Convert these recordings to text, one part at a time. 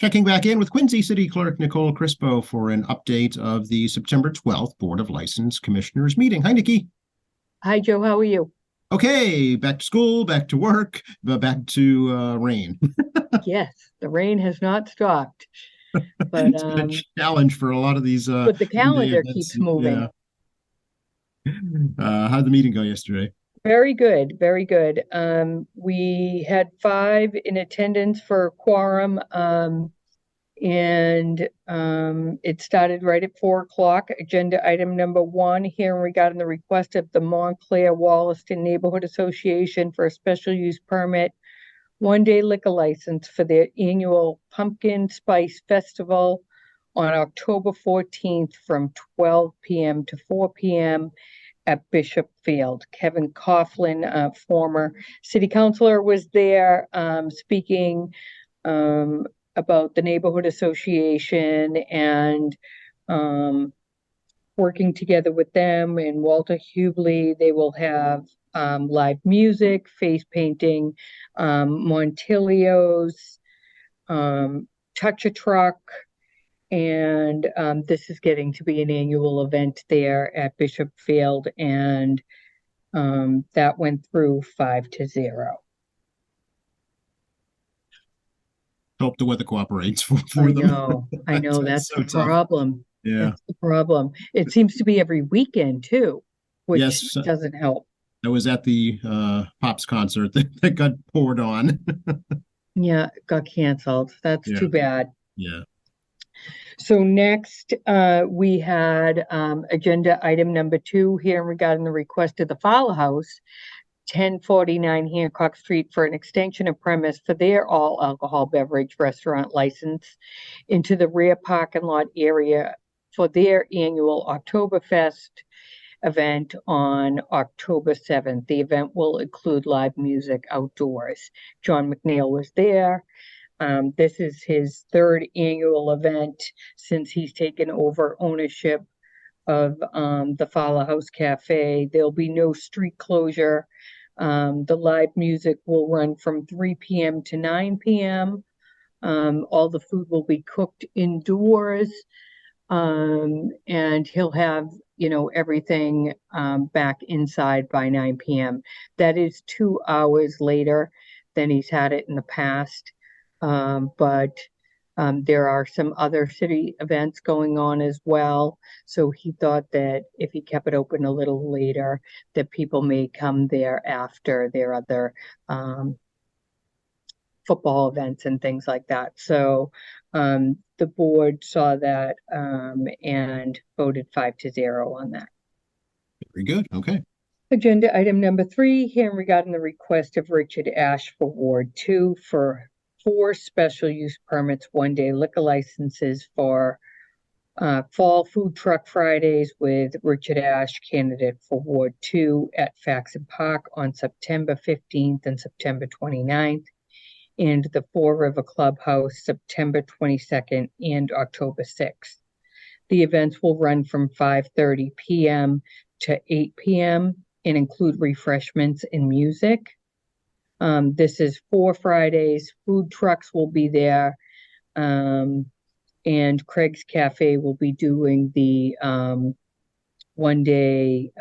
Checking back in with Quincy City Clerk Nicole Crispo for an update of the September 12th Board of License Commissioners meeting. Hi, Nikki. Hi, Joe. How are you? Okay, back to school, back to work, but back to rain. Yes, the rain has not stopped, but It's been a um, challenge for a lot of these but the one-day calendar events. keeps moving. Yeah. How'd the meeting go yesterday? Very good, very good. We had five in attendance for quorum, and it started right at 4 o'clock. Agenda item number one, hearing regarding the request of the Montclair Wollaston Neighborhood Association for a special use permit, one-day liquor license for their annual Pumpkin Spice Festival on October 14th from 12 p.m. to 4 p.m. at Bishop Field. Kevin Coughlin, former city councilor, was there speaking about the neighborhood association and working together with them and Walter Hubley. They will have live music, face painting, Montilios, Touch a Truck, and this is getting to be an annual event there at Bishop Field, and that went through 5-0. Hope the weather cooperates for I them. know, I That's, know, that's that's the so tough. problem. Yeah. That's the problem. It seems to be every weekend too, which Yes, doesn't help. I was at the Pops concert that got poured on. Yeah, it got canceled. That's Yeah. too bad. Yeah. So next, we had agenda item number two here regarding the request of the Fowler House, 1049 Hancock Street, for an extension of premise for their all alcohol beverage restaurant license into the rear parking lot area for their annual Oktoberfest event on October 7th. The event will include live music outdoors. John McNeil was there. This is his third annual event since he's taken over ownership of the Fowler House Cafe. There'll be no street closure. The live music will run from 3 p.m. to 9 p.m. All the food will be cooked indoors, and he'll have everything back inside by 9 p.m. That is 2 hours later than he's had it in the past. But there are some other city events going on as well. So he thought that if he kept it open a little later, that people may come there after their other football events and things like that. So the board saw that and voted 5-0 on that. Very good. Okay. Agenda item number three, hearing regarding the request of Richard Ash for Ward 2 for 4 special use permits, one-day liquor licenses for fall food truck Fridays with Richard Ash, candidate for Ward 2 at Faxon Park on September 15th and September 29th, and the Four River Clubhouse September 22nd and October 6th. The events will run from 5:30 p.m. to 8 p.m. and include refreshments and music. This is 4 Fridays. Food trucks will be there, and Craig's Cafe will be doing the one-day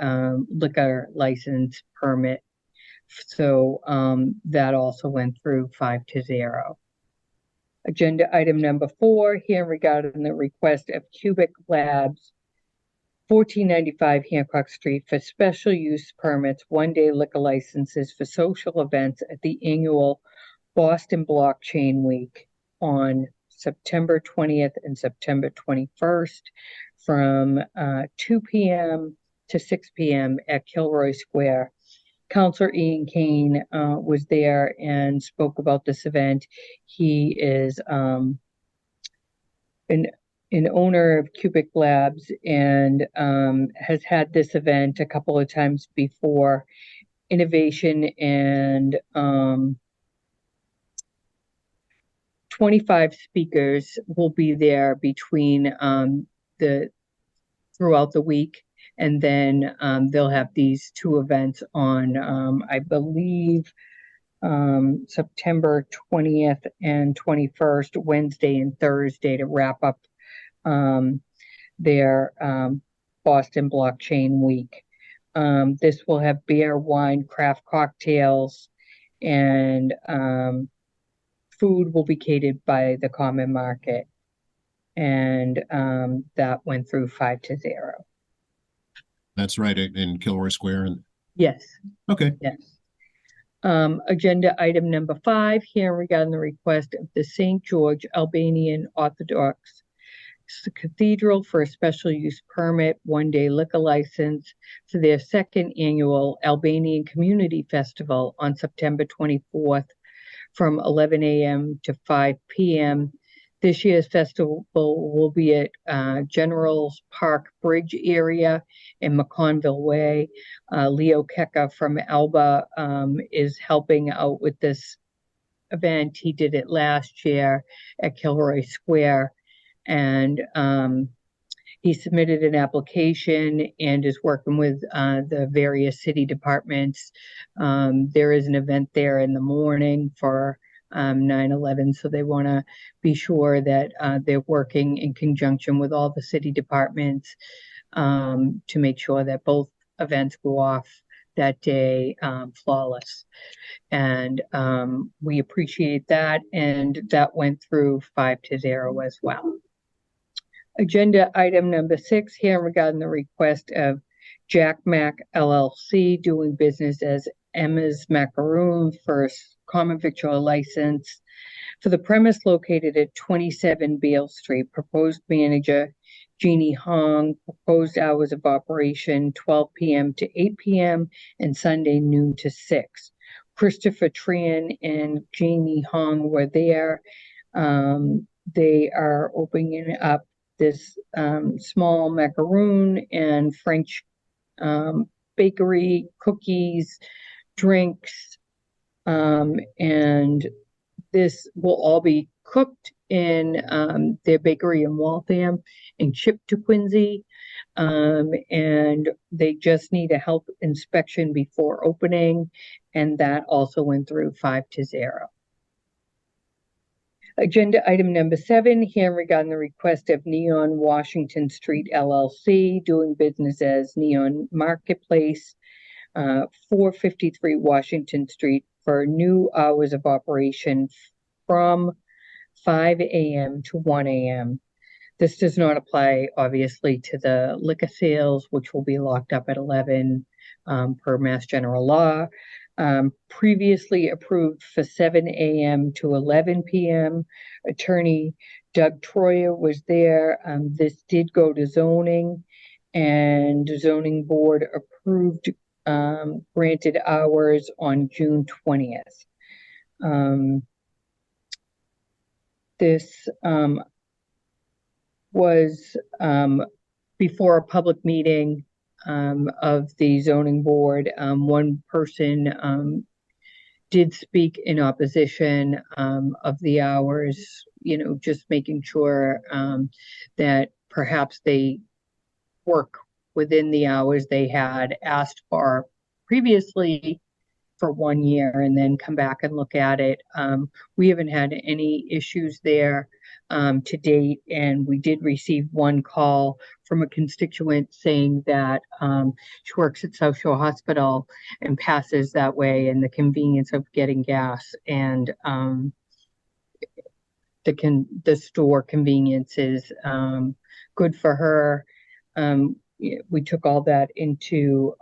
liquor license permit. So that also went through 5-0. Agenda item number four, here regarding the request of Cubic Labs, 1495 Hancock Street, for special use permits, one-day liquor licenses for social events at the annual Boston Blockchain Week on September 20th and September 21st from 2 p.m. to 6 p.m. at Kilroy Square. Councilor Ian Kane was there and spoke about this event. He is an owner of Cubic Labs and has had this event a couple of times before. Innovation and 25 speakers will be there between the throughout the week. And then they'll have these two events on, I believe, September 20th and 21st, Wednesday and Thursday, to wrap up their Boston Blockchain Week. This will have beer, wine, craft cocktails, and food will be catered by the Common Market. And that went through 5-0. That's right, in Kilroy Square. And Yes, okay, yes. Agenda item number 5, here regarding the request of the St. George Albanian Orthodox Cathedral for a special use permit, 1-day liquor license for their second annual Albanian Community Festival on September 24th from 11 a.m. to 5 p.m. This year's festival will be at General's Park Bridge area in McConville Way. Leo Keka from Alba is helping out with this event. He did it last year at Kilroy Square, and he submitted an application and is working with the various city departments. There is an event there in the morning for 9/11, so they want to be sure that they're working in conjunction with all the city departments to make sure that both events go off that day flawless. And we appreciate that, and that went through 5-0 as well. Agenda item number 6, here regarding the request of Jack Mac LLC, doing business as Emma's Macaroon, for a common victual license for the premise located at 27 Beale Street. Proposed manager Jeannie Hong. Proposed hours of operation 12 p.m. to 8 p.m. and Sunday noon to 6. Christopher Tran and Jeannie Hong were there. They are opening up this small macaroon and French bakery, cookies, drinks, and this will all be cooked in their bakery in Waltham and shipped to Quincy. And they just need a health inspection before opening, and that also went through 5-0. Agenda item number 7, here regarding the request of Neon Washington Street LLC, doing business as Neon Marketplace, 453 Washington Street, for new hours of operation from 5 a.m. to 1 a.m. This does not apply, obviously, to the liquor sales, which will be locked up at 11 per Mass General Law. Previously approved for 7 a.m. to 11 p.m. Attorney Doug Troyer was there. This did go to zoning, and the zoning board approved granted hours on June 20th. This was before a public meeting of the zoning board. One person did speak in opposition of the hours, just making sure that perhaps they work within the hours they had asked for previously for 1 year, and then come back and look at it. We haven't had any issues there to date, and we did receive one call from a constituent saying that she works at South Shore Hospital and passes that way, and the convenience of getting gas and the store convenience is good for her. We took all that into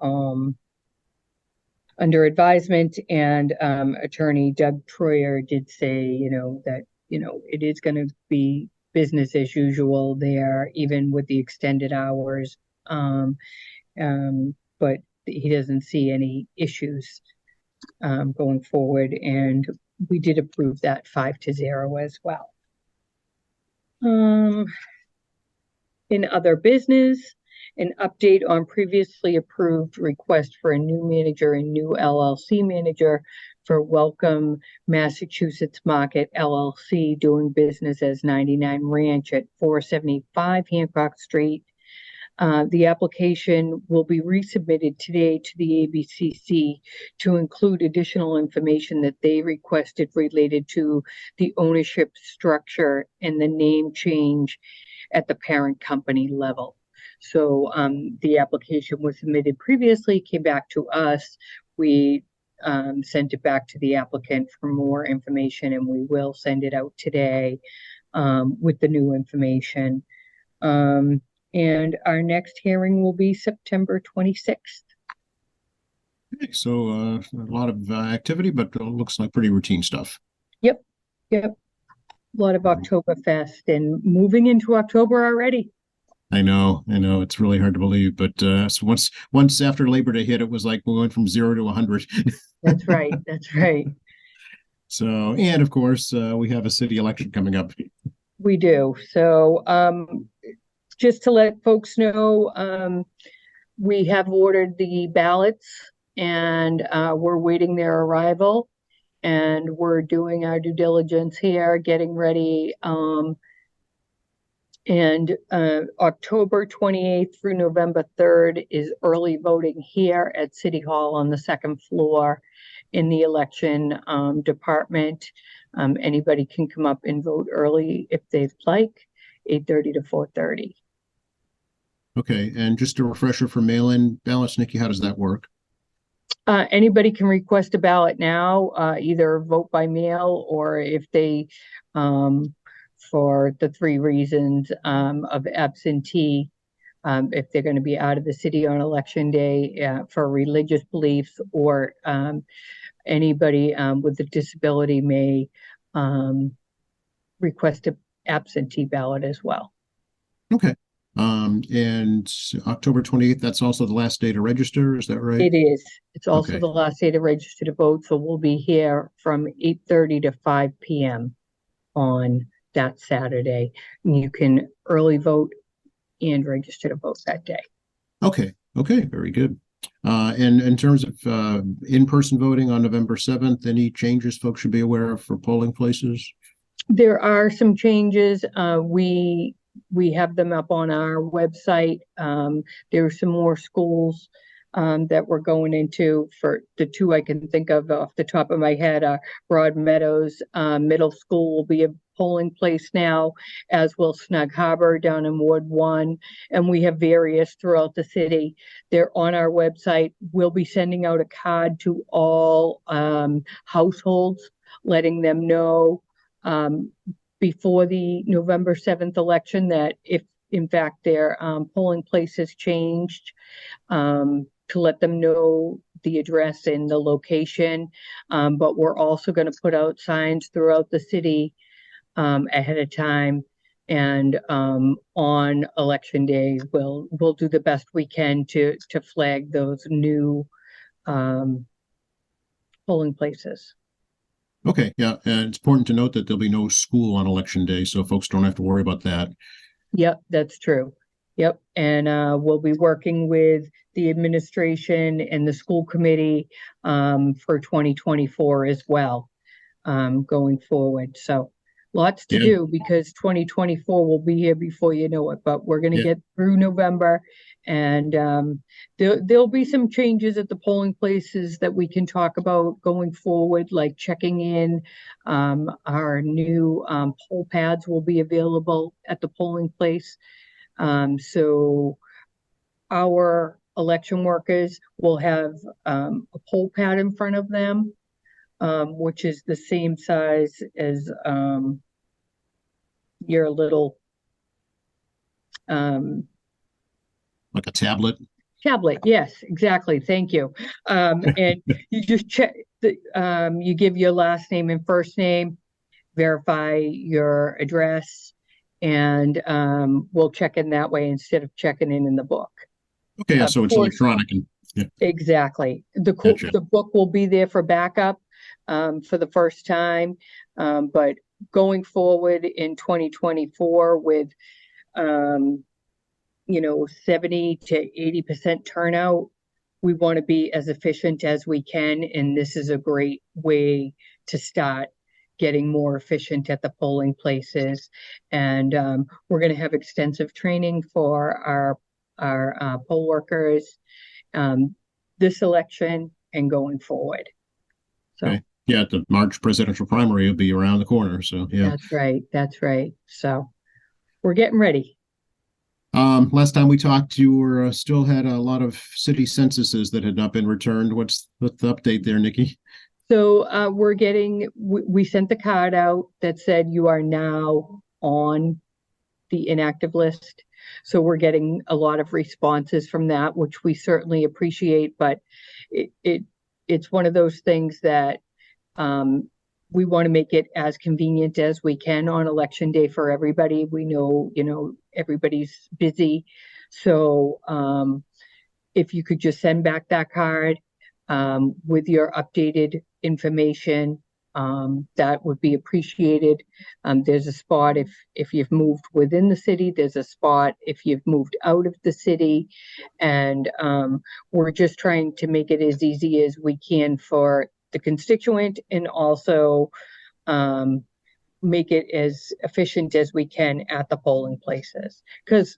under advisement, and attorney Doug Troyer did say, that, it is going to be business as usual there, even with the extended hours. But he doesn't see any issues going forward, and we did approve that 5-0 as well. In other business, an update on previously approved request for a new manager and new LLC manager for Welcome Massachusetts Market LLC, doing business as 99 Ranch at 475 Hancock Street. The application will be resubmitted today to the ABCC to include additional information that they requested related to the ownership structure and the name change at the parent company level. So the application was submitted previously, came back to us. We sent it back to the applicant for more information, and we will send it out today with the new information. And our next hearing will be September 26th. Okay, so a lot of activity, but looks like pretty routine stuff. Yep. A lot of Oktoberfest and moving into October already. I know, it's really hard to believe, but so once after Labor Day hit, it was like we went from 0 to 100. That's right. So, and of course, we have a city election coming up. We do. So, just to let folks know, we have ordered the ballots and we're waiting their arrival, and we're doing our due diligence here, getting ready. And October 28th through November 3rd is early voting here at City Hall on the second floor in the election department. Anybody can come up and vote early if they'd like, 8:30 to 4:30. Okay, and just a refresher for mail-in ballots, Nikki, how does that work? Anybody can request a ballot now, either vote by mail, or if they, for the 3 reasons of absentee, if they're going to be out of the city on election day for religious beliefs, or anybody with a disability may request an absentee ballot as well. Okay. And October 28th, that's also the last day to register, is that right? It is. It's also Okay. the last day to register to vote, so we'll be here from 8:30 to 5 p.m. on that Saturday. And you can early vote and register to vote that day. Okay, very good. And in terms of in-person voting on November 7th, any changes folks should be aware of for polling places? There are some changes. We have them up on our website. There are some more schools that we're going into. For the 2 I can think of off the top of my head, Broad Meadows Middle School will be a polling place now, as will Snug Harbor down in Ward 1. And we have various throughout the city. They're on our website. We'll be sending out a card to all households, letting them know before the November 7th election that if in fact their polling place has changed, to let them know the address and the location. But we're also going to put out signs throughout the city ahead of time. And on election day, we'll do the best we can to flag those new polling places. Okay, yeah, and it's important to note that there'll be no school on election day, so folks don't have to worry about that. Yep, that's true. Yep, and we'll be working with the administration and the school committee for 2024 as well, going forward. So lots to do, because 2024 will be here before you know it, but we're going to get through November, and there'll be some changes at the polling places that we can talk about going forward, like checking in. Our new poll pads will be available at the polling place. So our election workers will have a poll pad in front of them, which is the same size as your little like a tablet. Yes, exactly. Thank you. And you just check you give your last name and first name, verify your address, and we'll check in that way instead of checking in the book. Okay, so it's electronic. And exactly. Gotcha. The book will be there for backup for the first time, but going forward in 2024 with 70 to 80% turnout, we want to be as efficient as we can, and this is a great way to start getting more efficient at the polling places. And we're going to have extensive training for our our poll workers, this election and going forward. So Okay. Yeah, the March presidential primary will be around the corner. So yeah. that's right. That's right. So we're getting ready. Last time we talked, you were still had a lot of city censuses that had not been returned. What's the update there, Nikki? So we're getting, we sent the card out that said you are now on the inactive list. So we're getting a lot of responses from that, which we certainly appreciate, but it's one of those things that we want to make it as convenient as we can on election day for everybody. We know, everybody's busy. So if you could just send back that card with your updated information, that would be appreciated. There's a spot if you've moved within the city, there's a spot if you've moved out of the city. And we're just trying to make it as easy as we can for the constituent, and also make it as efficient as we can at the polling places. Because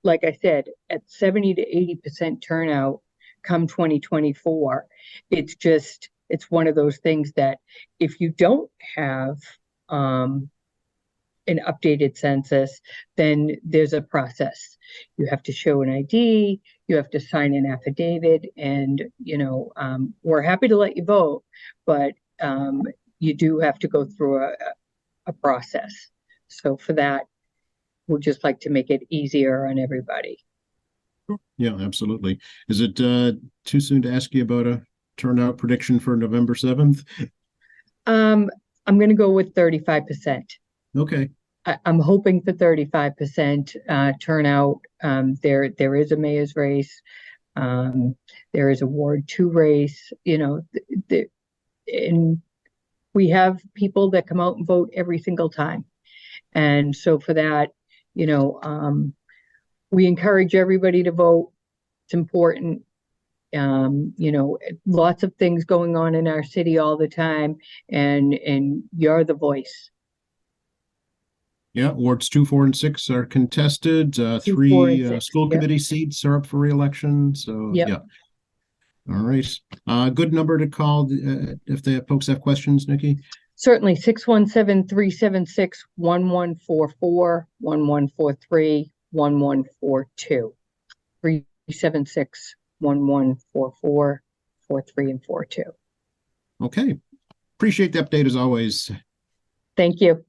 like I said, at 70 to 80% turnout come 2024, it's one of those things that if you don't have an updated census, then there's a process. You have to show an ID, you have to sign an affidavit, and we're happy to let you vote, but you do have to go through a process. So for that, we'd just like to make it easier on everybody. Yeah, absolutely. Is it too soon to ask you about a turnout prediction for November 7th? I'm going to go with 35%. Okay. I'm hoping for 35% turnout. There is a mayor's race. There is a Ward 2 race. And we have people that come out and vote every single time. And so for that, we encourage everybody to vote. It's important. Lots of things going on in our city all the time, and you're the voice. Yeah, wards 2, 4, and 6 are contested. 2, 4, and 3 6, school yep. committee seats are up for re-election. So Yep. yeah. All right. Good number to call if the folks have questions, Nikki. Certainly, 617-376-1144, 1143, 1142. 376-1144, 43, and 42. Okay. Appreciate the update as always. Thank you.